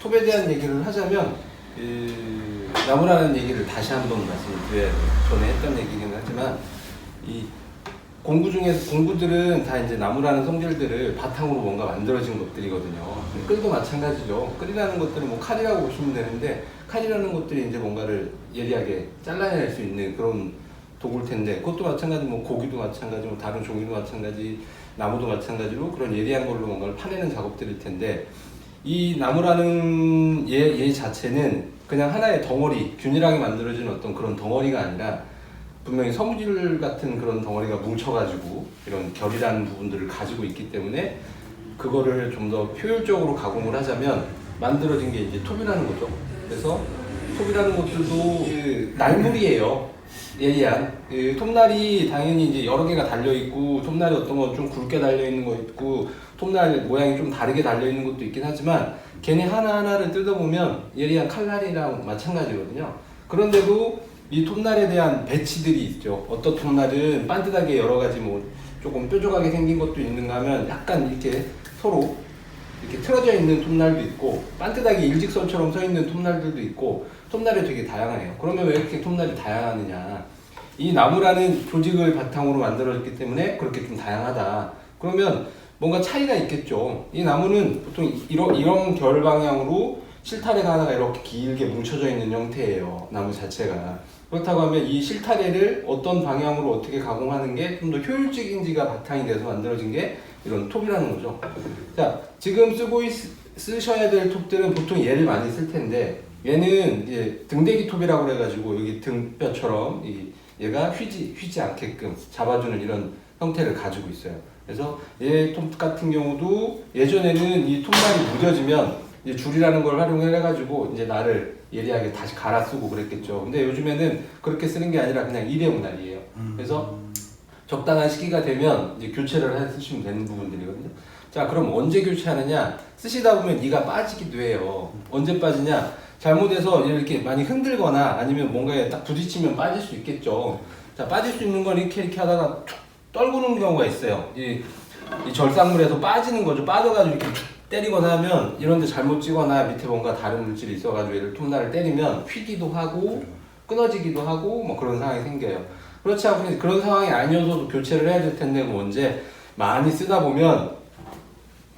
톱에 대한 얘기를 하자면 나무라는 얘기를 다시 한번 말씀을 드려야 돼요. 전에 했던 얘기긴 하지만 이 공구들은 다 이제 나무라는 성질들을 바탕으로 뭔가 만들어진 것들이거든요. 끌도 마찬가지죠. 끌이라는 것들은 뭐 칼이라고 보시면 되는데 칼이라는 것들이 이제 뭔가를 예리하게 잘라낼 수 있는 그런 도구일 텐데 그것도 마찬가지, 뭐 고기도 마찬가지, 뭐 다른 종이도 마찬가지, 나무도 마찬가지로 그런 예리한 걸로 뭔가를 파내는 작업들일 텐데 이 나무라는 얘 자체는 그냥 하나의 덩어리, 균일하게 만들어진 어떤 그런 덩어리가 아니라 분명히 섬유질 같은 그런 덩어리가 뭉쳐가지고 이런 결이라는 부분들을 가지고 있기 때문에 그거를 좀 더 효율적으로 가공을 하자면 만들어진 게 이제 톱이라는 거죠. 그래서 톱이라는 것들도 그 날물이에요. 예리한 톱날이 당연히 이제 여러 개가 달려 있고, 톱날이 어떤 거 좀 굵게 달려 있는 거 있고, 톱날 모양이 좀 다르게 달려 있는 것도 있긴 하지만 걔네 하나하나를 뜯어보면 예리한 칼날이랑 마찬가지거든요. 그런데도 이 톱날에 대한 배치들이 있죠. 어떤 톱날은 반듯하게 여러 가지 뭐 조금 뾰족하게 생긴 것도 있는가 하면 약간 이렇게 서로 이렇게 틀어져 있는 톱날도 있고, 반듯하게 일직선처럼 서 있는 톱날들도 있고, 톱날이 되게 다양해요. 그러면 왜 이렇게 톱날이 다양하느냐? 이 나무라는 조직을 바탕으로 만들어졌기 때문에 그렇게 좀 다양하다. 그러면 뭔가 차이가 있겠죠. 이 나무는 보통 이런 결 방향으로 실타래가 하나가 이렇게 길게 뭉쳐져 있는 형태예요. 나무 자체가. 그렇다고 하면 이 실타래를 어떤 방향으로 어떻게 가공하는 게 좀 더 효율적인지가 바탕이 돼서 만들어진 게 이런 톱이라는 거죠. 자, 지금 쓰셔야 될 톱들은 보통 얘를 많이 쓸 텐데, 얘는 이제 등대기 톱이라고 해가지고 여기 등뼈처럼 얘가 휘지 않게끔 잡아주는 이런 형태를 가지고 있어요. 그래서 얘 톱 같은 경우도 예전에는 이 톱날이 무뎌지면 이제 줄이라는 걸 활용해가지고 이제 날을 예리하게 다시 갈아 쓰고 그랬겠죠. 근데 요즘에는 그렇게 쓰는 게 아니라 그냥 일회용 날이에요. 그래서 적당한 시기가 되면 이제 교체를 해 쓰시면 되는 부분들이거든요. 자, 그럼 언제 교체하느냐? 쓰시다 보면 이가 빠지기도 해요. 언제 빠지냐? 잘못해서 이렇게 많이 흔들거나 아니면 뭔가에 딱 부딪히면 빠질 수 있겠죠. 자, 빠질 수 있는 건 이렇게 하다가 툭 떨구는 경우가 있어요. 이 절삭물에서 빠지는 거죠. 빠져가지고 이렇게 때리거나 하면, 이런데 잘못 찌거나 밑에 뭔가 다른 물질이 있어가지고 얘를 톱날을 때리면 휘기도 하고 끊어지기도 하고 뭐 그런 상황이 생겨요. 그렇지 않고 그런 상황이 아니어서도 교체를 해야 될 텐데 뭐 언제 많이 쓰다 보면,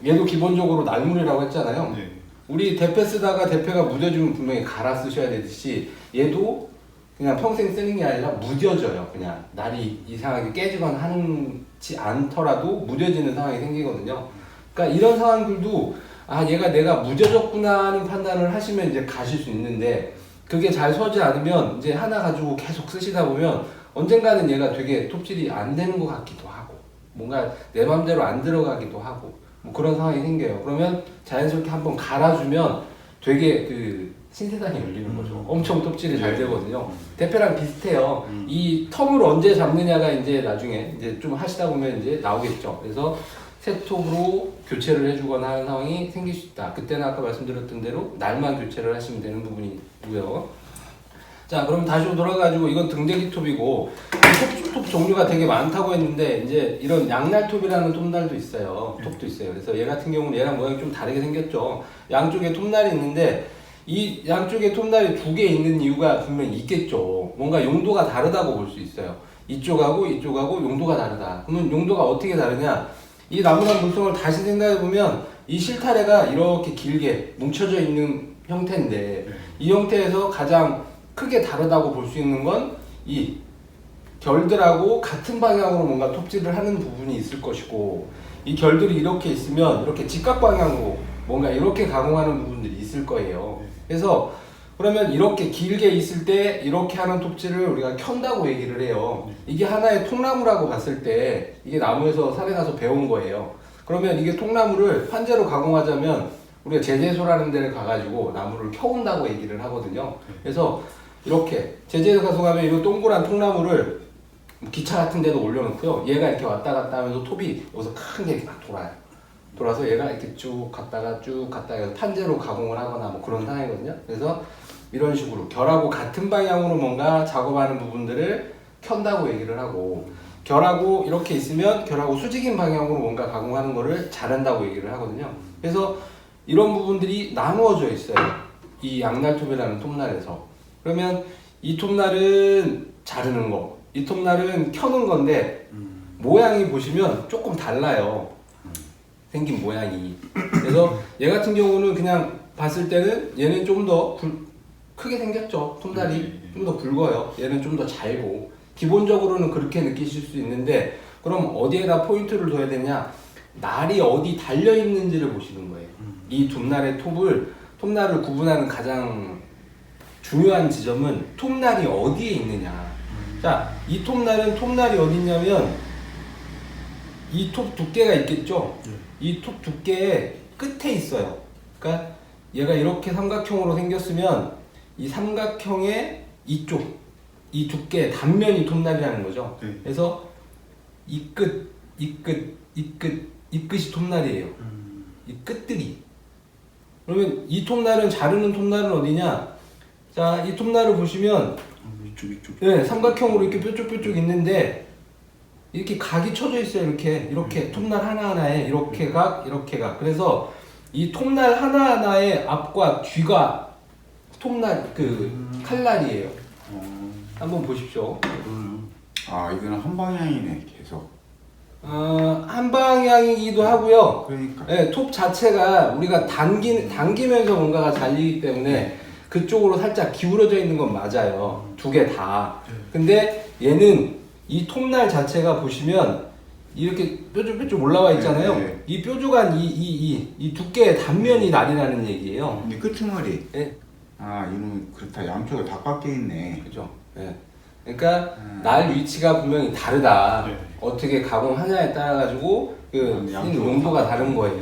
얘도 기본적으로 날물이라고 했잖아요. 네. 우리 대패 쓰다가 대패가 무뎌지면 분명히 갈아 쓰셔야 되듯이 얘도 그냥 평생 쓰는 게 아니라 무뎌져요. 그냥 날이 이상하게 깨지거나 하지 않더라도 무뎌지는 상황이 생기거든요. 그러니까 이런 상황들도 얘가 내가 무뎌졌구나 하는 판단을 하시면 이제 가실 수 있는데, 그게 잘 서지 않으면 이제 하나 가지고 계속 쓰시다 보면 언젠가는 얘가 되게 톱질이 안 되는 것 같기도 하고 뭔가 내 맘대로 안 들어가기도 하고 뭐 그런 상황이 생겨요. 그러면 자연스럽게 한번 갈아주면 되게 그 신세상이 열리는 거죠. 엄청 톱질이 잘 되거든요. 대패랑 비슷해요. 이 텀을 언제 잡느냐가 이제 나중에 이제 좀 하시다 보면 이제 나오겠죠. 그래서 새 톱으로 교체를 해주거나 하는 상황이 생길 수 있다. 그때는 아까 말씀드렸던 대로 날만 교체를 하시면 되는 부분이 있고요. 자, 그럼 다시 돌아가지고 이건 등대기 톱이고, 톱 종류가 되게 많다고 했는데 이제 이런 양날톱이라는 톱날도 있어요. 톱도 있어요. 그래서 얘 같은 경우는 얘랑 모양이 좀 다르게 생겼죠. 양쪽에 톱날이 있는데 이 양쪽에 톱날이 두 개 있는 이유가 분명히 있겠죠. 뭔가 용도가 다르다고 볼 수 있어요. 이쪽하고 용도가 다르다. 그러면 용도가 어떻게 다르냐? 이 나무란 물성을 다시 생각해보면 이 실타래가 이렇게 길게 뭉쳐져 있는 형태인데, 이 형태에서 가장 크게 다르다고 볼 수 있는 건 이 결들하고 같은 방향으로 뭔가 톱질을 하는 부분이 있을 것이고, 이 결들이 이렇게 있으면 이렇게 직각 방향으로 뭔가 이렇게 가공하는 부분들이 있을 거예요. 그래서 그러면 이렇게 길게 있을 때 이렇게 하는 톱질을 우리가 켠다고 얘기를 해요. 이게 하나의 통나무라고 봤을 때 이게 나무에서 산에 가서 배운 거예요. 그러면 이게 통나무를 판재로 가공하자면 우리가 제재소라는 데를 가가지고 나무를 켜온다고 얘기를 하거든요. 그래서 이렇게 제재소 가서 가면 이 동그란 통나무를 기차 같은 데도 올려놓고요. 얘가 이렇게 왔다 갔다 하면서 톱이 여기서 큰 게 막 돌아요. 돌아서 얘가 이렇게 쭉 갔다가 해서 판재로 가공을 하거나 뭐 그런 상황이거든요. 그래서 이런 식으로 결하고 같은 방향으로 뭔가 작업하는 부분들을 켠다고 얘기를 하고, 결하고 이렇게 있으면 결하고 수직인 방향으로 뭔가 가공하는 거를 잘한다고 얘기를 하거든요. 그래서 이런 부분들이 나누어져 있어요. 이 양날톱이라는 톱날에서. 그러면 이 톱날은 자르는 거, 이 톱날은 켜는 건데 모양이 보시면 조금 달라요. 생긴 모양이. 그래서 얘 같은 경우는 그냥 봤을 때는 얘는 좀 더 크게 생겼죠. 톱날이 좀 더 붉어요. 얘는 좀 더 잘고. 기본적으로는 그렇게 느끼실 수 있는데 그럼 어디에다 포인트를 둬야 되냐? 날이 어디 달려 있는지를 보시는 거예요. 이 두 날의 톱날을 구분하는 가장 중요한 지점은 톱날이 어디에 있느냐. 자, 이 톱날이 어디 있냐면 이 톱 두께가 있겠죠? 이 톱 두께의 끝에 있어요. 그러니까 얘가 이렇게 삼각형으로 생겼으면 이 삼각형의 이쪽, 이 두께의 단면이 톱날이라는 거죠. 그래서 이 끝, 이 끝, 이 끝, 이 끝이 톱날이에요. 이 끝들이. 그러면 이 톱날은 자르는 톱날은 어디냐? 자, 이 톱날을 보시면 이쪽. 네, 삼각형으로 이렇게 뾰족뾰족 있는데 이렇게 각이 쳐져 있어요. 이렇게 톱날 하나하나에 이렇게 각, 이렇게 각. 그래서 이 톱날 하나하나의 앞과 뒤가 톱날 칼날이에요. 한번 보십시오. 아, 이거는 한 방향이네, 계속. 한 방향이기도 하고요. 그러니까. 네, 톱 자체가 우리가 당기면서 뭔가가 잘리기 때문에 그쪽으로 살짝 기울어져 있는 건 맞아요. 두 개 다. 근데 얘는 이 톱날 자체가 보시면 이렇게 뾰족뾰족 올라와 있잖아요. 네. 이 뾰족한 이 두께의 단면이 날이라는 얘기예요. 근데 끄트머리. 네. 아, 이놈 그렇다. 양쪽에 다 깎여 있네. 그죠. 네. 그러니까 날 위치가 분명히 다르다. 네. 어떻게 가공하냐에 따라 가지고 그 양쪽으로 용도가 다른 거예요.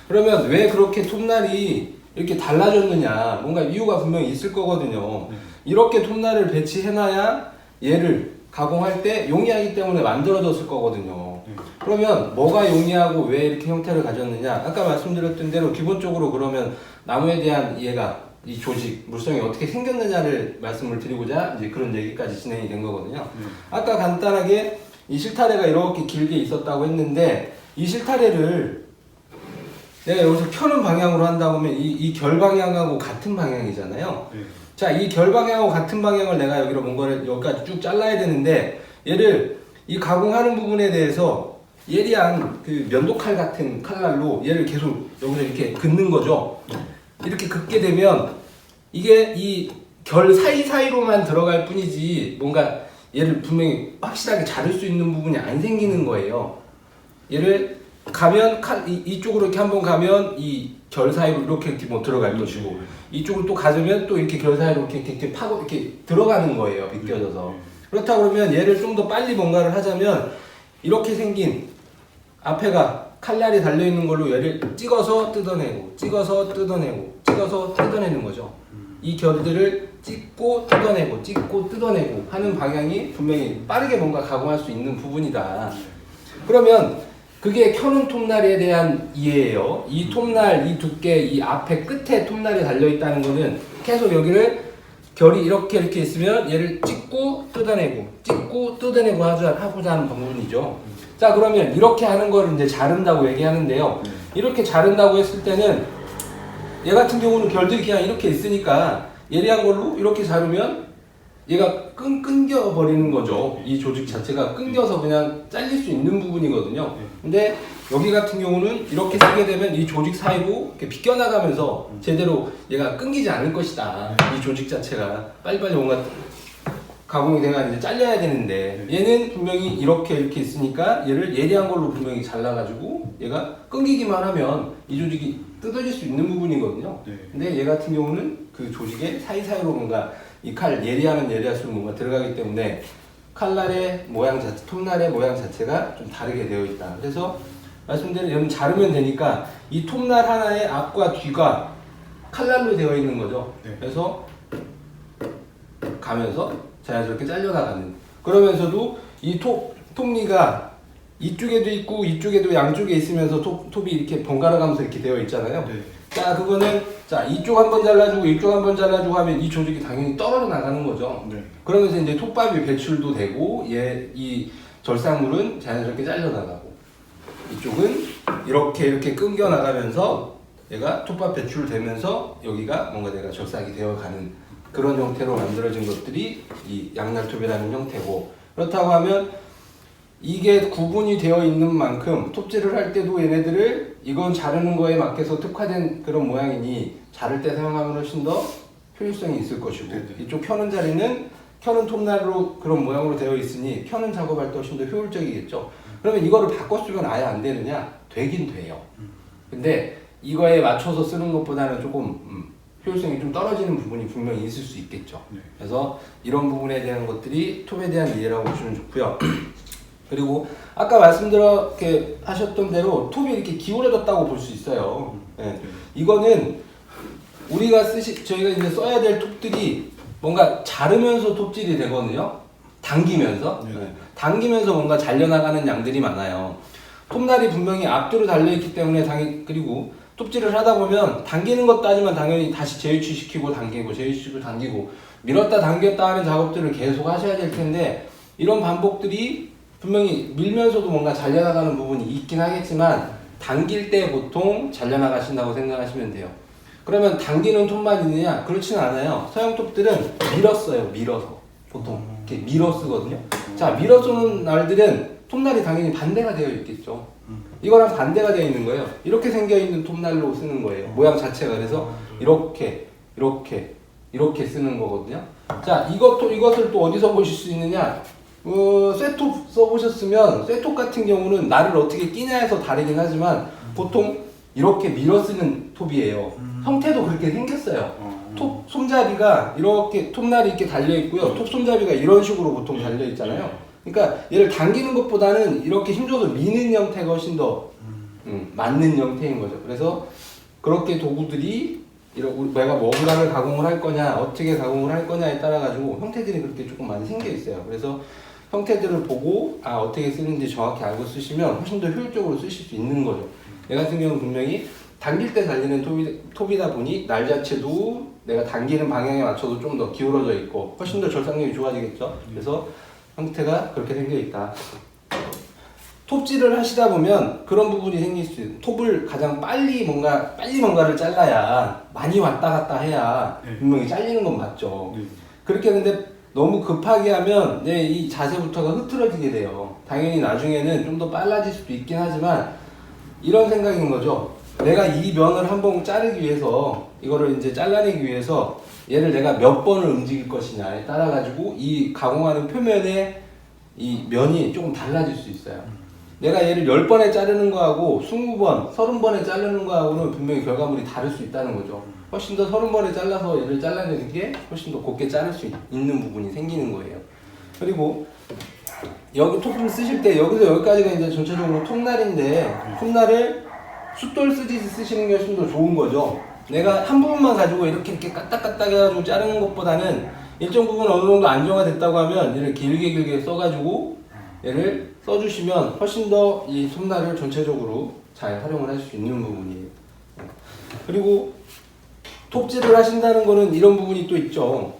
그러면 왜 그렇게 톱날이 이렇게 달라졌느냐? 뭔가 이유가 분명히 있을 거거든요. 이렇게 톱날을 배치해놔야 얘를 가공할 때 용이하기 때문에 만들어졌을 거거든요. 그러면 뭐가 용이하고 왜 이렇게 형태를 가졌느냐? 아까 말씀드렸던 대로 기본적으로 그러면 나무에 대한 얘가 이 조직, 물성이 어떻게 생겼느냐를 말씀을 드리고자 이제 그런 얘기까지 진행이 된 거거든요. 아까 간단하게 이 실타래가 이렇게 길게 있었다고 했는데 이 실타래를 내가 여기서 켜는 방향으로 한다고 하면 이 결방향하고 같은 방향이잖아요. 자, 이 결방향하고 같은 방향을 내가 여기로 뭔가를 여기까지 쭉 잘라야 되는데 얘를 이 가공하는 부분에 대해서 예리한 그 면도칼 같은 칼날로 얘를 계속 여기서 이렇게 긋는 거죠. 이렇게 긋게 되면 이게 이 결 사이사이로만 들어갈 뿐이지 뭔가 얘를 분명히 확실하게 자를 수 있는 부분이 안 생기는 거예요. 얘를 가면 이쪽으로 이렇게 한번 가면 이 결 사이로 이렇게 뭐 들어갈 것이고 이쪽으로 또 가면 또 이렇게 결 사이로 이렇게 파고 이렇게 들어가는 거예요. 비껴져서. 그렇다 그러면 얘를 좀 더 빨리 뭔가를 하자면 이렇게 생긴 앞에가 칼날이 달려 있는 걸로 얘를 찍어서 뜯어내고 찍어서 뜯어내고 찍어서 뜯어내는 거죠. 이 결들을 찍고 뜯어내고 하는 방향이 분명히 빠르게 뭔가 가공할 수 있는 부분이다. 그러면 그게 켜는 톱날에 대한 이해예요. 이 톱날, 이 두께, 이 앞에 끝에 톱날이 달려있다는 거는 계속 여기를 결이 이렇게 있으면 얘를 찍고 뜯어내고 하고자 하는 부분이죠. 자, 그러면 이렇게 하는 거를 이제 자른다고 얘기하는데요. 이렇게 자른다고 했을 때는 얘 같은 경우는 결들이 그냥 이렇게 있으니까 예리한 걸로 이렇게 자르면 얘가 끊겨버리는 거죠. 이 조직 자체가 끊겨서 그냥 잘릴 수 있는 부분이거든요. 근데 여기 같은 경우는 이렇게 쓰게 되면 이 조직 사이로 이렇게 비껴나가면서 제대로 얘가 끊기지 않을 것이다. 이 조직 자체가 빨리빨리 뭔가 가공이 돼가 이제 잘려야 되는데 얘는 분명히 이렇게 있으니까 얘를 예리한 걸로 분명히 잘라가지고 얘가 끊기기만 하면 이 조직이 뜯어질 수 있는 부분이거든요. 근데 얘 같은 경우는 그 조직의 사이사이로 뭔가 이 칼 예리하면 예리할수록 뭔가 들어가기 때문에 칼날의 모양 자체, 톱날의 모양 자체가 좀 다르게 되어 있다. 그래서 말씀드린 여러분 자르면 되니까 이 톱날 하나의 앞과 뒤가 칼날로 되어 있는 거죠. 그래서 가면서 자연스럽게 잘려나가는. 그러면서도 이 톱니가 이쪽에도 있고 이쪽에도 양쪽에 있으면서 톱이 이렇게 번갈아 가면서 이렇게 되어 있잖아요. 자, 그거는 자 이쪽 한번 잘라주고 이쪽 한번 잘라주고 하면 이 조직이 당연히 떨어져 나가는 거죠. 그러면서 이제 톱밥이 배출도 되고 이 절삭물은 자연스럽게 잘려 나가고 이쪽은 이렇게 끊겨 나가면서 얘가 톱밥 배출되면서 여기가 뭔가 내가 적색이 되어가는 그런 형태로 만들어진 것들이 이 양날톱이라는 형태고, 그렇다고 하면 이게 구분이 되어 있는 만큼 톱질을 할 때도 얘네들을 이건 자르는 거에 맞게서 특화된 그런 모양이니 자를 때 사용하면 훨씬 더 효율성이 있을 것이고, 네네. 이쪽 켜는 자리는 켜는 톱날로 그런 모양으로 되어 있으니 켜는 작업할 때 훨씬 더 효율적이겠죠. 그러면 이거를 바꿔 쓰면 아예 안 되느냐? 되긴 돼요. 근데 이거에 맞춰서 쓰는 것보다는 조금 효율성이 좀 떨어지는 부분이 분명히 있을 수 있겠죠. 네. 그래서 이런 부분에 대한 것들이 톱에 대한 이해라고 보시면 좋고요. 그리고 아까 이렇게 하셨던 대로 톱이 이렇게 기울어졌다고 볼 수 있어요. 네. 이거는 저희가 이제 써야 될 톱들이 뭔가 자르면서 톱질이 되거든요. 당기면서. 네. 당기면서 뭔가 잘려나가는 양들이 많아요. 톱날이 분명히 앞뒤로 달려있기 때문에 그리고 톱질을 하다 보면 당기는 것 따지면 당연히 다시 재위치시키고 당기고 재위치시키고 당기고 밀었다 당겼다 하는 작업들을 계속 하셔야 될 텐데, 이런 반복들이 분명히 밀면서도 뭔가 잘려나가는 부분이 있긴 하겠지만 당길 때 보통 잘려나가신다고 생각하시면 돼요. 그러면 당기는 톱만 있느냐? 그렇지는 않아요. 서양 톱들은 밀어서 보통 이렇게 밀어 쓰거든요. 자, 밀어 쓰는 날들은 톱날이 당연히 반대가 되어 있겠죠. 이거랑 반대가 되어 있는 거예요. 이렇게 생겨 있는 톱날로 쓰는 거예요. 모양 자체가. 그래서 이렇게 쓰는 거거든요. 자, 이것을 또 어디서 보실 수 있느냐? 쇠톱 써보셨으면 쇠톱 같은 경우는 날을 어떻게 끼냐에서 다르긴 하지만 보통 이렇게 밀어 쓰는 톱이에요. 형태도 그렇게 생겼어요. 톱 손잡이가 이렇게 톱날이 이렇게 달려 있고요. 톱 손잡이가 이런 식으로 보통 달려 있잖아요. 그러니까 얘를 당기는 것보다는 이렇게 힘줘서 미는 형태가 훨씬 더 맞는 형태인 거죠. 그래서 그렇게 도구들이 내가 뭔가를 가공을 할 거냐, 어떻게 가공을 할 거냐에 따라 가지고 형태들이 그렇게 조금 많이 생겨 있어요. 그래서 형태들을 보고 어떻게 쓰는지 정확히 알고 쓰시면 훨씬 더 효율적으로 쓰실 수 있는 거죠. 얘 같은 경우는 분명히 당길 때 달리는 톱이다 보니 날 자체도 내가 당기는 방향에 맞춰서 좀 더 기울어져 있고 훨씬 더 절삭력이 좋아지겠죠. 그래서 형태가 그렇게 생겨 있다. 톱질을 하시다 보면 그런 부분이 생길 수 있어요. 톱을 가장 빨리 뭔가를 잘라야 많이 왔다 갔다 해야 분명히 잘리는 건 맞죠. 그렇게 하는데 너무 급하게 하면 이 자세부터가 흐트러지게 돼요. 당연히 나중에는 좀 더 빨라질 수도 있긴 하지만 이런 생각인 거죠. 내가 이 면을 한번 자르기 위해서 이거를 이제 잘라내기 위해서 얘를 내가 몇 번을 움직일 것이냐에 따라 가지고 이 가공하는 표면의 이 면이 조금 달라질 수 있어요. 내가 얘를 10번에 자르는 거하고 20번, 30번에 자르는 거하고는 분명히 결과물이 다를 수 있다는 거죠. 훨씬 더 30번에 잘라서 얘를 잘라내는 게 훨씬 더 곱게 자를 수 있는 부분이 생기는 거예요. 그리고 여기 톱을 쓰실 때 여기서 여기까지가 이제 전체적으로 톱날인데 톱날을 숫돌 쓰듯이 쓰시는 게 훨씬 더 좋은 거죠. 내가 한 부분만 가지고 이렇게 까딱까딱 해가지고 자르는 것보다는 일정 부분 어느 정도 안정화됐다고 하면 얘를 길게 써가지고 얘를 써주시면 훨씬 더 이 톱날을 전체적으로 잘 활용을 하실 수 있는 부분이에요. 그리고 톱질을 하신다는 거는 이런 부분이 또 있죠.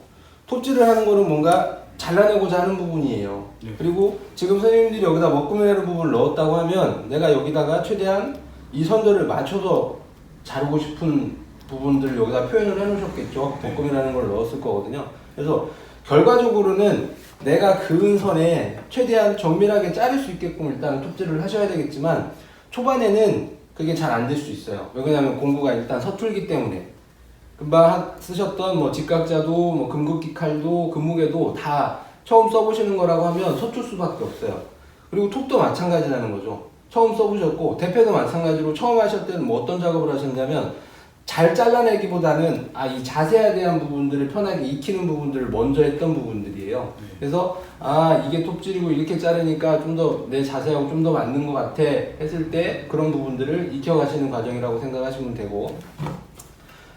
톱질을 하는 거는 뭔가 잘라내고자 하는 부분이에요. 그리고 지금 선생님들이 여기다 먹구름이라는 부분을 넣었다고 하면 내가 여기다가 최대한 이 선들을 맞춰서 자르고 싶은 부분들을 여기다 표현을 해놓으셨겠죠. 먹구름이라는 걸 넣었을 거거든요. 그래서 결과적으로는 내가 그은 선에 최대한 정밀하게 자를 수 있게끔 일단 톱질을 하셔야 되겠지만 초반에는 그게 잘 안 될 수 있어요. 왜냐하면 공구가 일단 서툴기 때문에. 금방 쓰셨던 뭐 직각자도 뭐 금극기 칼도 금무게도 다 처음 써보시는 거라고 하면 서툴 수밖에 없어요. 그리고 톱도 마찬가지라는 거죠. 처음 써보셨고 대패도 마찬가지로 처음 하실 때는 뭐 어떤 작업을 하셨냐면 잘 잘라내기보다는 이 자세에 대한 부분들을 편하게 익히는 부분들을 먼저 했던 부분들이에요. 그래서 이게 톱질이고 이렇게 자르니까 좀 더 내 자세하고 좀 더 맞는 것 같아 했을 때 그런 부분들을 익혀가시는 과정이라고 생각하시면 되고,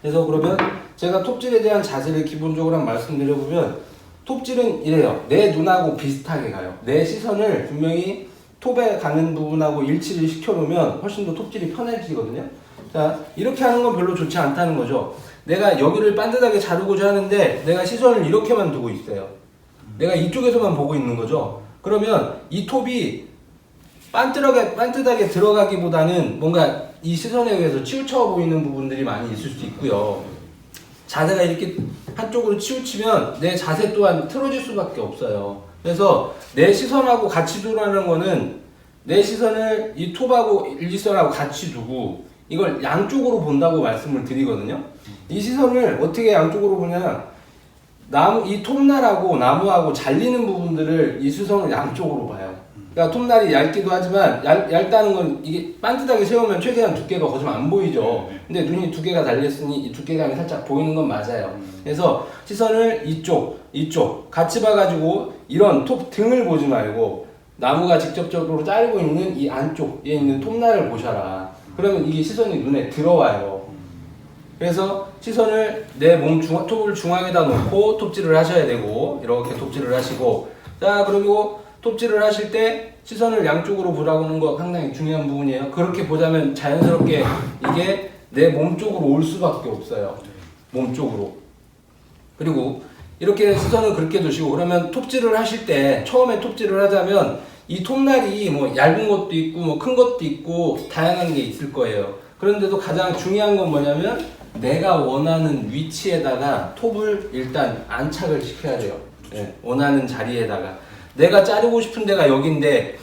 그래서 그러면 제가 톱질에 대한 자세를 기본적으로 한 말씀드려보면 톱질은 이래요. 내 눈하고 비슷하게 가요. 내 시선을 분명히 톱에 가는 부분하고 일치를 시켜놓으면 훨씬 더 톱질이 편해지거든요. 자, 이렇게 하는 건 별로 좋지 않다는 거죠. 내가 여기를 반듯하게 자르고자 하는데 내가 시선을 이렇게만 두고 있어요. 내가 이쪽에서만 보고 있는 거죠. 그러면 이 톱이 반듯하게 들어가기보다는 뭔가 이 시선에 의해서 치우쳐 보이는 부분들이 많이 있을 수 있고요. 자세가 이렇게 한쪽으로 치우치면 내 자세 또한 틀어질 수밖에 없어요. 그래서 내 시선하고 같이 두라는 거는 내 시선을 이 톱하고 일직선하고 같이 두고 이걸 양쪽으로 본다고 말씀을 드리거든요. 이 시선을 어떻게 양쪽으로 보냐, 이 톱날하고 나무하고 잘리는 부분들을 이 시선을 양쪽으로 봐요. 그러니까 톱날이 얇기도 하지만 얇다는 건 이게 반듯하게 세우면 최대한 두께가 거기서 안 보이죠. 근데 눈이 두 개가 달렸으니 이 두께감이 살짝 보이는 건 맞아요. 그래서 시선을 이쪽 같이 봐가지고 이런 톱 등을 보지 말고 나무가 직접적으로 자르고 있는 이 안쪽에 있는 톱날을 보셔라. 그러면 이게 시선이 눈에 들어와요. 그래서 시선을 내 몸 톱을 중앙에다 놓고 톱질을 하셔야 되고, 이렇게 톱질을 하시고, 자 그리고 톱질을 하실 때 시선을 양쪽으로 보라고 하는 거 상당히 중요한 부분이에요. 그렇게 보자면 자연스럽게 이게 내 몸 쪽으로 올 수밖에 없어요. 몸 쪽으로. 그리고 이렇게 시선을 그렇게 두시고, 그러면 톱질을 하실 때 처음에 톱질을 하자면 이 톱날이 뭐 얇은 것도 있고 뭐 큰 것도 있고 다양한 게 있을 거예요. 그런데도 가장 중요한 건 뭐냐면 내가 원하는 위치에다가 톱을 일단 안착을 시켜야 돼요. 네, 원하는 자리에다가. 내가 자르고 싶은 데가 여기인데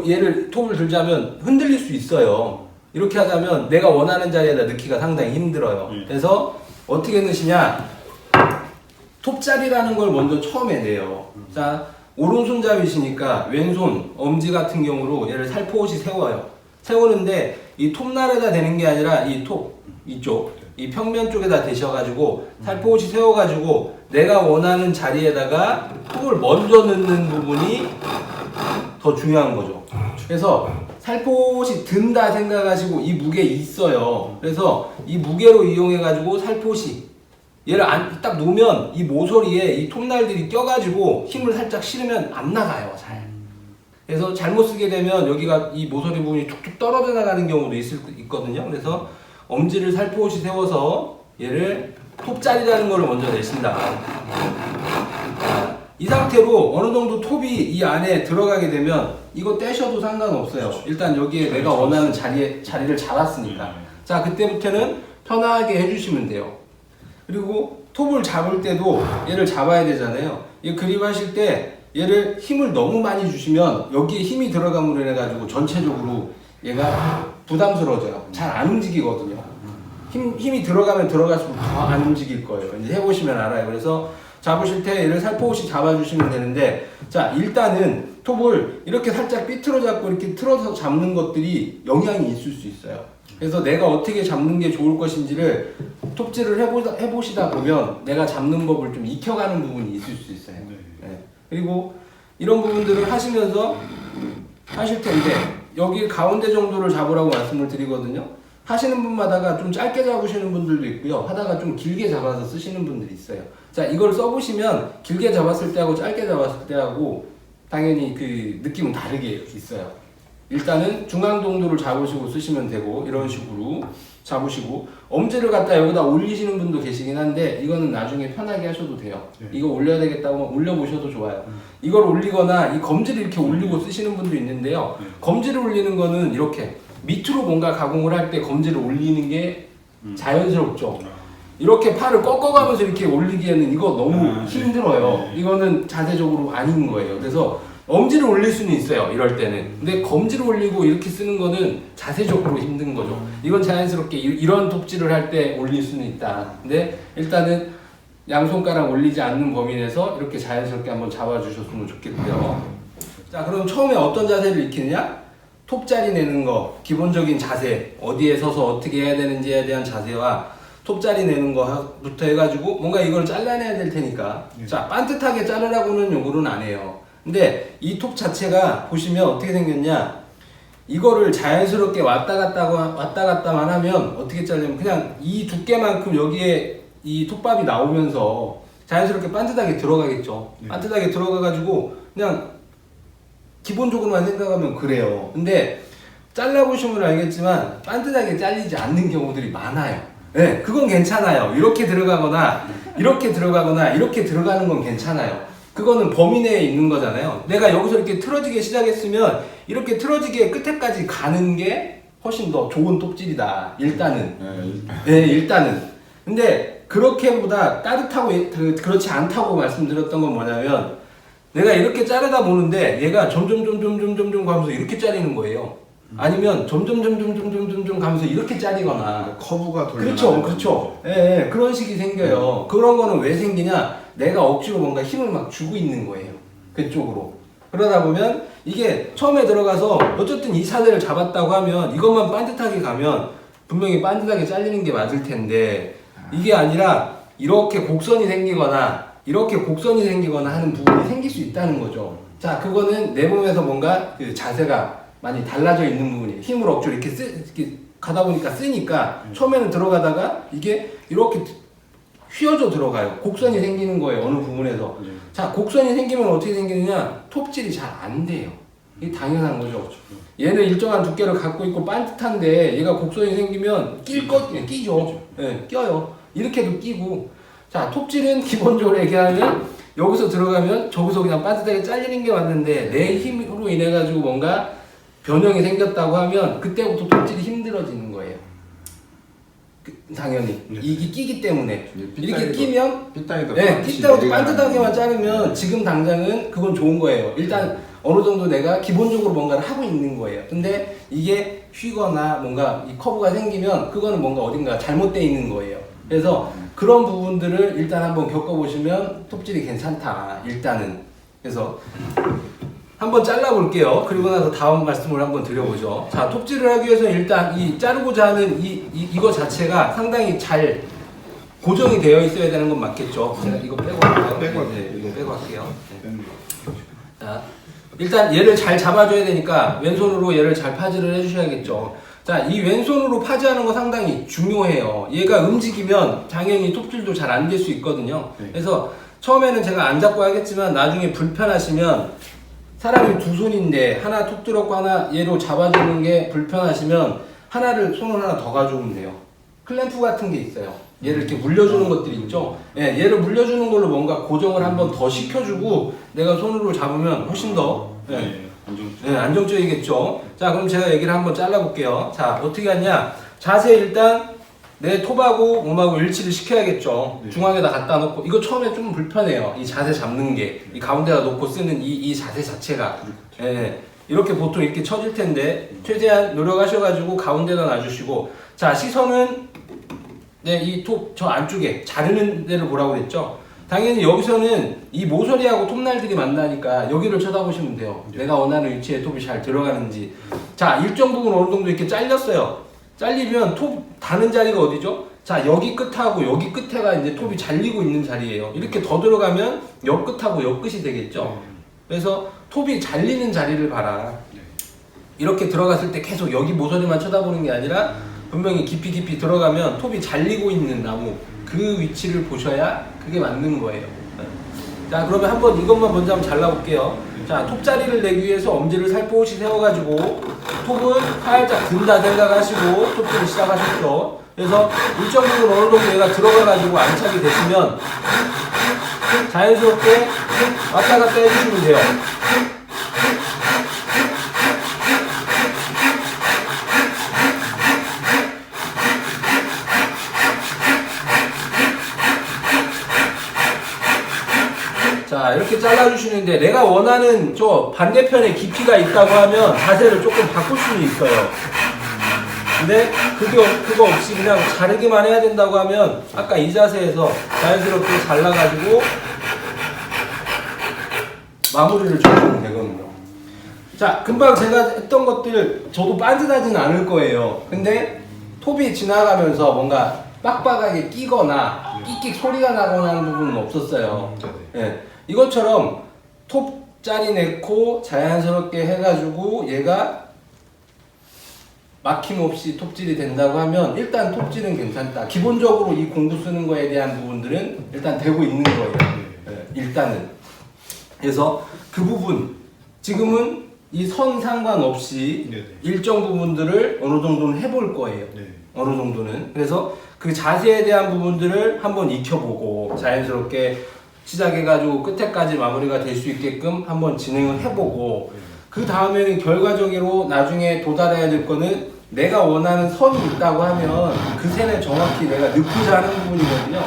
얘를 톱을 들자면 흔들릴 수 있어요. 이렇게 하자면 내가 원하는 자리에다 넣기가 상당히 힘들어요. 그래서 어떻게 넣으시냐, 톱자리라는 걸 먼저 처음에 내요. 자, 오른손잡이시니까 왼손 엄지 같은 경우로 얘를 살포시 세워요. 세우는데 이 톱날에다 대는 게 아니라 이 톱 이쪽 이 평면 쪽에다 대셔가지고 살포시 세워가지고 내가 원하는 자리에다가 톱을 먼저 넣는 부분이 더 중요한 거죠. 그래서 살포시 든다 생각하시고 이 무게 있어요. 그래서 이 무게로 이용해가지고 살포시 얘를 딱 놓으면 이 모서리에 이 톱날들이 껴가지고 힘을 살짝 실으면 안 나가요, 잘. 그래서 잘못 쓰게 되면 여기가 이 모서리 부분이 툭툭 떨어져 나가는 경우도 있거든요. 그래서 엄지를 살포시 세워서 얘를 톱자리라는 걸 먼저 내신다. 이 상태로 어느 정도 톱이 이 안에 들어가게 되면 이거 떼셔도 상관없어요. 일단 여기에 내가 원하는 자리를 잡았으니까. 자, 그때부터는 편하게 해주시면 돼요. 그리고 톱을 잡을 때도 얘를 잡아야 되잖아요. 이 그립하실 때 얘를 힘을 너무 많이 주시면 여기에 힘이 들어감으로 인해 가지고 전체적으로 얘가 부담스러워져요. 잘 안 움직이거든요. 힘이 들어가면 들어갈수록 더 안 움직일 거예요. 이제 해보시면 알아요. 그래서 잡으실 때 얘를 살포시 잡아주시면 되는데, 자, 일단은 톱을 이렇게 살짝 삐뚤어 잡고 이렇게 틀어서 잡는 것들이 영향이 있을 수 있어요. 그래서 내가 어떻게 잡는 게 좋을 것인지를 톱질을 해보시다 보면 내가 잡는 법을 좀 익혀가는 부분이 있을 수 있어요. 네. 그리고 이런 부분들을 하시면서 하실 텐데, 여기 가운데 정도를 잡으라고 말씀을 드리거든요. 하시는 분마다가 좀 짧게 잡으시는 분들도 있고요. 하다가 좀 길게 잡아서 쓰시는 분들이 있어요. 자, 이걸 써보시면 길게 잡았을 때하고 짧게 잡았을 때하고 당연히 그 느낌은 다르게 있어요. 일단은 중앙 정도를 잡으시고 쓰시면 되고, 이런 식으로 잡으시고, 엄지를 갖다 여기다 올리시는 분도 계시긴 한데 이거는 나중에 편하게 하셔도 돼요. 이거 올려야 되겠다고 하면 올려보셔도 좋아요. 이걸 올리거나 이 검지를 이렇게 올리고 쓰시는 분도 있는데요. 검지를 올리는 거는 이렇게 밑으로 뭔가 가공을 할 때 검지를 올리는 게 자연스럽죠. 이렇게 팔을 꺾어가면서 이렇게 올리기에는 이거 너무 힘들어요. 이거는 자세적으로 아닌 거예요. 그래서 엄지를 올릴 수는 있어요, 이럴 때는. 근데 검지를 올리고 이렇게 쓰는 거는 자세적으로 힘든 거죠. 이건 자연스럽게 이런 톱질을 할 때 올릴 수는 있다. 근데 일단은 양손가락 올리지 않는 범위 내에서 이렇게 자연스럽게 한번 잡아주셨으면 좋겠고요. 자, 그럼 처음에 어떤 자세를 익히느냐? 톱자리 내는 거, 기본적인 자세, 어디에 서서 어떻게 해야 되는지에 대한 자세와 톱자리 내는 거부터 해가지고 뭔가 이걸 잘라내야 될 테니까, 자, 반듯하게 자르라고는 요구는 안 해요. 근데 이 톱 자체가 보시면 어떻게 생겼냐, 이거를 자연스럽게 왔다 갔다만 하면 어떻게 자르냐면 그냥 이 두께만큼 여기에 이 톱밥이 나오면서 자연스럽게 반듯하게 들어가겠죠. 반듯하게 들어가가지고 그냥 기본적으로만 생각하면 그래요. 근데 잘라보시면 알겠지만 반듯하게 잘리지 않는 경우들이 많아요. 네, 그건 괜찮아요. 이렇게 들어가거나 이렇게 들어가거나 이렇게 들어가는 건 괜찮아요. 그거는 범위 내에 있는 거잖아요. 내가 여기서 이렇게 틀어지게 시작했으면 이렇게 틀어지게 끝에까지 가는 게 훨씬 더 좋은 톱질이다. 일단은. 네, 일단은. 근데 그렇게보다 따뜻하고 그렇지 않다고 말씀드렸던 건 뭐냐면 내가 이렇게 자르다 보는데 얘가 점점 가면서 이렇게 자르는 거예요. 아니면 점점 가면서 이렇게 자르거나. 커브가 돌려. 그렇죠. 예, 그런 식이 생겨요. 그런 거는 왜 생기냐? 내가 억지로 뭔가 힘을 막 주고 있는 거예요. 그쪽으로. 그러다 보면 이게 처음에 들어가서 어쨌든 이 사대를 잡았다고 하면 이것만 반듯하게 가면 분명히 반듯하게 잘리는 게 맞을 텐데 이게 아니라 이렇게 곡선이 생기거나 이렇게 곡선이 생기거나 하는 부분이 생길 수 있다는 거죠. 자, 그거는 내 몸에서 뭔가 그 자세가 많이 달라져 있는 부분이에요. 힘을 억지로 이렇게 가다 보니까 쓰니까 처음에는 들어가다가 이게 이렇게 휘어져 들어가요. 곡선이 생기는 거예요. 어느 부분에서. 자, 곡선이 생기면 어떻게 생기느냐? 톱질이 잘 안 돼요. 이게 당연한 거죠. 얘는 일정한 두께를 갖고 있고 반듯한데 얘가 곡선이 생기면 끼죠. 네, 껴요. 이렇게도 끼고. 자, 톱질은 기본적으로 얘기하면 여기서 들어가면 저기서 그냥 반듯하게 잘리는 게 맞는데 내 힘으로 인해 가지고 뭔가 변형이 생겼다고 하면 그때부터 톱질이 힘들어지는 거예요. 당연히 이게 끼기 때문에 이렇게 끼면 끼다고도 반듯하게만 자르면 지금 당장은 그건 좋은 거예요. 일단 어느 정도 내가 기본적으로 뭔가를 하고 있는 거예요. 근데 이게 휘거나 뭔가 이 커브가 생기면 그거는 뭔가 어딘가 잘못되어 있는 거예요. 그래서 그런 부분들을 일단 한번 겪어보시면 톱질이 괜찮다. 일단은. 그래서 한번 잘라볼게요. 그리고 나서 다음 말씀을 한번 드려보죠. 자, 톱질을 하기 위해서 일단 이 자르고자 하는 이거 자체가 상당히 잘 고정이 되어 있어야 되는 건 맞겠죠. 제가 이거 빼고 할까요? 네, 이거 빼고 할게요. 네. 자, 일단 얘를 잘 잡아줘야 되니까 왼손으로 얘를 잘 파지를 해주셔야겠죠. 자, 이 왼손으로 파지하는 거 상당히 중요해요. 얘가 움직이면 당연히 톱질도 잘 안 될 수 있거든요. 그래서 처음에는 제가 안 잡고 하겠지만 나중에 불편하시면 사람이 두 손인데 하나 툭 들었고 하나 얘로 잡아주는 게 불편하시면 손을 하나 더 가져오면 돼요. 클램프 같은 게 있어요. 얘를 이렇게 물려주는 것들이 있죠. 예, 얘를 물려주는 걸로 뭔가 고정을 한번 더 시켜주고 내가 손으로 잡으면 훨씬 더 안정적이겠죠. 자, 그럼 제가 얘기를 한번 잘라볼게요. 자, 어떻게 하냐? 자세 일단 내 톱하고 몸하고 일치를 시켜야겠죠. 중앙에다 갖다 놓고 이거 처음에 좀 불편해요. 이 자세 잡는 게 이 가운데다 놓고 쓰는 이 자세 자체가 이렇게 보통 이렇게 쳐질 텐데 최대한 노력하셔가지고 가운데다 놔주시고 자, 시선은 이 톱 저 안쪽에 자르는 데를 보라고 그랬죠. 당연히 여기서는 이 모서리하고 톱날들이 만나니까 여기를 쳐다보시면 돼요. 내가 원하는 위치에 톱이 잘 들어가는지. 자, 일정 부분 어느 정도 이렇게 잘렸어요. 잘리면 톱 닿는 자리가 어디죠? 자, 여기 끝하고 여기 끝에가 이제 톱이 잘리고 있는 자리예요. 이렇게 더 들어가면 옆 끝하고 옆 끝이 되겠죠. 그래서 톱이 잘리는 자리를 봐라. 이렇게 들어갔을 때 계속 여기 모서리만 쳐다보는 게 아니라 분명히 깊이 들어가면 톱이 잘리고 있는 나무 그 위치를 보셔야 그게 맞는 거예요. 자, 그러면 한번 이것만 먼저 한번 잘라볼게요. 자, 톱자리를 내기 위해서 엄지를 살포시 세워가지고 톱은 살짝 든다 생각하시고 톱질을 시작하셨죠. 그래서 일정 부분 어느 정도 얘가 들어가가지고 안착이 되시면 자연스럽게 왔다 갔다 해주시면 돼요. 자, 이렇게 잘라주시는데 내가 원하는 저 반대편에 깊이가 있다고 하면 자세를 조금 바꿀 수는 있어요. 근데 그거 없이 그냥 자르기만 해야 된다고 하면 아까 이 자세에서 자연스럽게 잘라가지고 마무리를 줘주면 되거든요. 자, 금방 제가 했던 것들 저도 반듯하지는 않을 거예요. 근데 톱이 지나가면서 뭔가 빡빡하게 끼거나 끽끽 소리가 나거나 하는 부분은 없었어요. 예. 이것처럼 톱 자리 내고 자연스럽게 해가지고 얘가 막힘없이 톱질이 된다고 하면 일단 톱질은 괜찮다. 기본적으로 이 공구 쓰는 거에 대한 부분들은 일단 되고 있는 거예요. 일단은. 그래서 그 부분 지금은 이 선 상관없이 일정 부분들을 어느 정도는 해볼 거예요. 어느 정도는. 그래서 그 자세에 대한 부분들을 한번 익혀보고 자연스럽게 시작해가지고 끝에까지 마무리가 될 수 있게끔 한번 진행을 해보고 그 다음에는 결과적으로 나중에 도달해야 될 거는 내가 원하는 선이 있다고 하면 그 선에 정확히 내가 넣고자 하는 부분이거든요.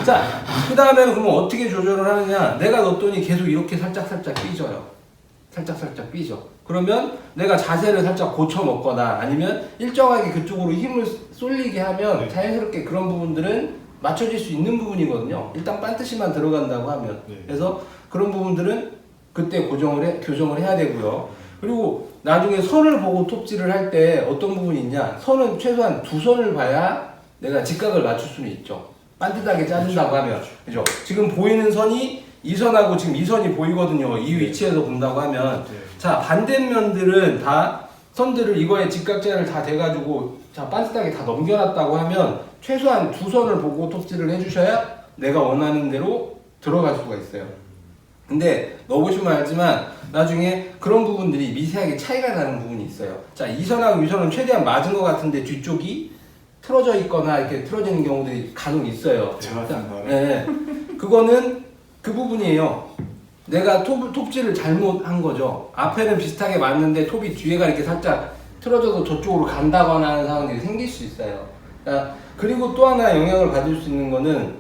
자, 그 다음에는 그러면 어떻게 조절을 하느냐? 내가 넣었더니 계속 이렇게 살짝살짝 삐져요. 살짝살짝 삐져. 그러면 내가 자세를 살짝 고쳐 먹거나 아니면 일정하게 그쪽으로 힘을 쏠리게 하면 자연스럽게 그런 부분들은 맞춰질 수 있는 부분이거든요. 일단 반드시만 들어간다고 하면. 그래서 그런 부분들은 그때 교정을 해야 되고요. 그리고 나중에 선을 보고 톱질을 할 때 어떤 부분이 있냐? 선은 최소한 두 선을 봐야 내가 직각을 맞출 수는 있죠. 반듯하게 자른다고 하면. 그죠? 지금 보이는 선이 이 선하고 지금 이 선이 보이거든요. 이 위치에서 본다고 하면. 자, 반대면들은 다 선들을 이거에 직각자를 다 대가지고 자, 반듯하게 다 넘겨놨다고 하면 최소한 두 선을 보고 톱질을 해주셔야 내가 원하는 대로 들어갈 수가 있어요. 근데 넣어보시면 알지만 나중에 그런 부분들이 미세하게 차이가 나는 부분이 있어요. 자, 이 선하고 이 선은 최대한 맞은 것 같은데 뒤쪽이 틀어져 있거나 이렇게 틀어지는 경우들이 간혹 있어요. 네, 그거는 그 부분이에요. 내가 톱질을 잘못한 거죠. 앞에는 비슷하게 맞는데 톱이 뒤에가 이렇게 살짝 틀어져서 저쪽으로 간다거나 하는 상황들이 생길 수 있어요. 자, 그리고 또 하나 영향을 받을 수 있는 거는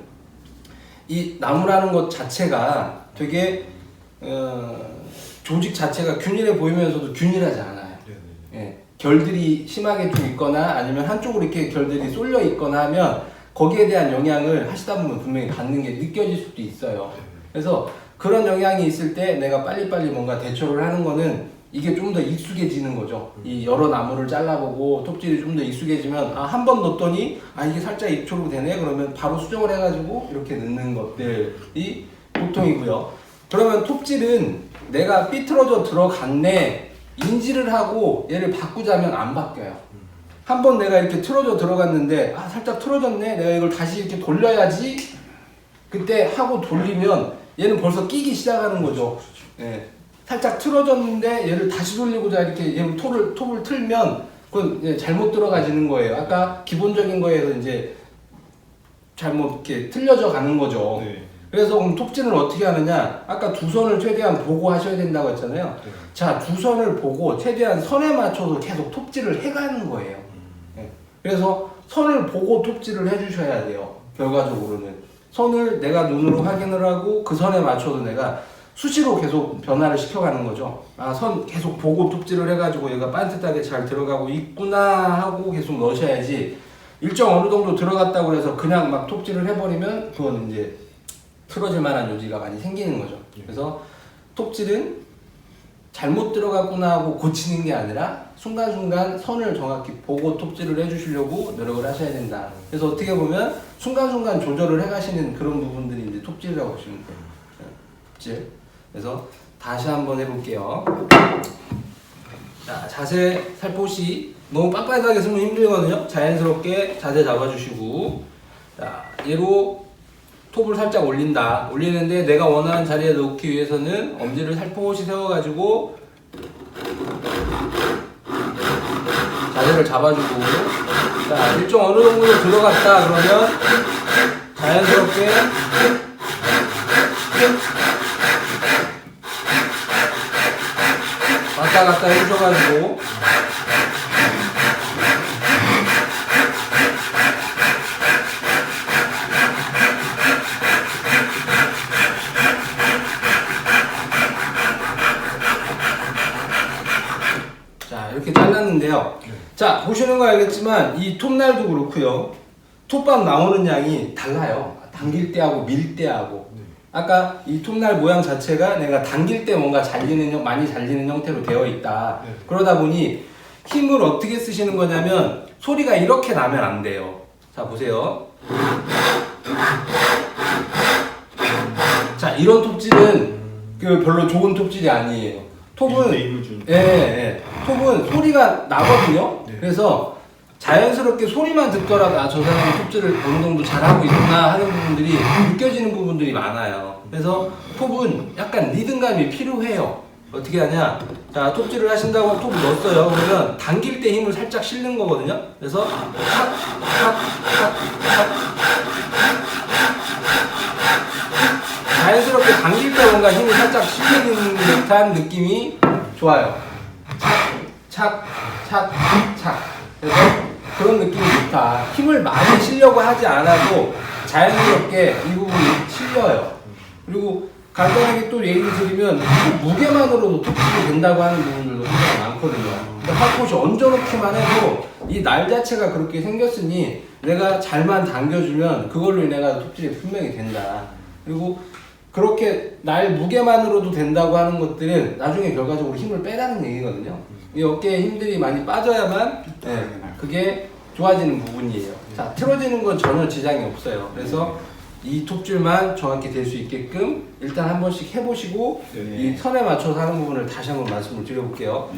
이 나무라는 것 자체가 되게 조직 자체가 균일해 보이면서도 균일하지 않아요. 예, 결들이 심하게 좀 있거나 아니면 한쪽으로 이렇게 결들이 쏠려 있거나 하면 거기에 대한 영향을 하시다 보면 분명히 받는 게 느껴질 수도 있어요. 그래서 그런 영향이 있을 때 내가 빨리빨리 뭔가 대처를 하는 거는 이게 좀 더 익숙해지는 거죠. 이 여러 나무를 잘라보고 톱질이 좀 더 익숙해지면 아, 한 번 넣었더니 아, 이게 살짝 입초록 되네. 그러면 바로 수정을 해가지고 이렇게 넣는 것들이 보통이고요. 그러면 톱질은 내가 삐뚤어져 들어갔네 인지를 하고 얘를 바꾸자면 안 바뀌어요. 한 번 내가 이렇게 틀어져 들어갔는데 아, 살짝 틀어졌네. 내가 이걸 다시 이렇게 돌려야지. 그때 하고 돌리면 얘는 벌써 끼기 시작하는 거죠. 예. 살짝 틀어졌는데 얘를 다시 돌리고자 이렇게 얘를 톱을 틀면 그건 잘못 들어가지는 거예요. 아까 기본적인 거에서 이제 잘못 이렇게 틀려져 가는 거죠. 그래서 그럼 톱질을 어떻게 하느냐? 아까 두 선을 최대한 보고 하셔야 된다고 했잖아요. 자, 두 선을 보고 최대한 선에 맞춰서 계속 톱질을 해가는 거예요. 그래서 선을 보고 톱질을 해주셔야 돼요. 결과적으로는 선을 내가 눈으로 확인을 하고 그 선에 맞춰서 내가 수시로 계속 변화를 시켜가는 거죠. 아, 선 계속 보고 톱질을 해가지고 얘가 반듯하게 잘 들어가고 있구나 하고 계속 넣으셔야지 일정 어느 정도 들어갔다고 해서 그냥 막 톱질을 해버리면 그건 이제 틀어질 만한 요지가 많이 생기는 거죠. 그래서 톱질은 잘못 들어갔구나 하고 고치는 게 아니라 순간순간 선을 정확히 보고 톱질을 해주시려고 노력을 하셔야 된다. 그래서 어떻게 보면 순간순간 조절을 해가시는 그런 부분들이 이제 톱질이라고 보시면 돼요. 톱질. 그래서 다시 한번 해볼게요. 자, 자세 살포시 너무 빡빡하게 쓰면 힘들거든요. 자연스럽게 자세 잡아주시고 자, 얘로 톱을 살짝 올린다. 올리는데 내가 원하는 자리에 놓기 위해서는 엄지를 살포시 세워가지고 자세를 잡아주고 자, 일정 어느 정도 들어갔다 그러면 자연스럽게 왔다 갔다 해주셔가지고 자, 이렇게 잘랐는데요. 자, 보시는 거 알겠지만 이 톱날도 그렇고요. 톱밥 나오는 양이 달라요. 당길 때하고 밀 때하고. 아까 이 톱날 모양 자체가 내가 당길 때 뭔가 많이 잘리는 형태로 되어 있다. 그러다 보니 힘을 어떻게 쓰시는 거냐면 소리가 이렇게 나면 안 돼요. 자, 보세요. 자, 이런 톱질은 별로 좋은 톱질이 아니에요. 톱은 톱은 소리가 나거든요. 그래서 자연스럽게 소리만 듣더라도 아, 저 사람이 톱질을 어느 정도 잘하고 있구나 하는 부분들이 느껴지는 부분들이 많아요. 그래서 톱은 약간 리듬감이 필요해요. 어떻게 하냐? 자, 톱질을 하신다고 톱을 넣었어요. 그러면 당길 때 힘을 살짝 실는 거거든요. 그래서 자연스럽게 뭔가 힘이 살짝 실리는 듯한 느낌이 좋아요. 착, 착, 착. 그래서 그런 느낌이 좋다. 힘을 많이 실려고 하지 않아도 자연스럽게 이 부분이 실려요. 그리고 간단하게 또 얘기를 드리면 무게만으로도 톱질이 된다고 하는 부분들도 굉장히 많거든요. 근데 핫폿이 얹어놓기만 해도 이 날 자체가 그렇게 생겼으니 내가 잘만 당겨주면 그걸로 인해 가지고 톱질이 분명히 된다. 그리고 그렇게 날 무게만으로도 된다고 하는 것들은 나중에 결과적으로 힘을 빼라는 얘기거든요. 이 어깨에 힘들이 많이 빠져야만 그게 좋아지는 부분이에요. 자, 틀어지는 건 전혀 지장이 없어요. 그래서 이 톱질만 정확히 될 수 있게끔 일단 한 번씩 해보시고 네. 이 선에 맞춰서 하는 부분을 다시 한번 말씀을 드려볼게요.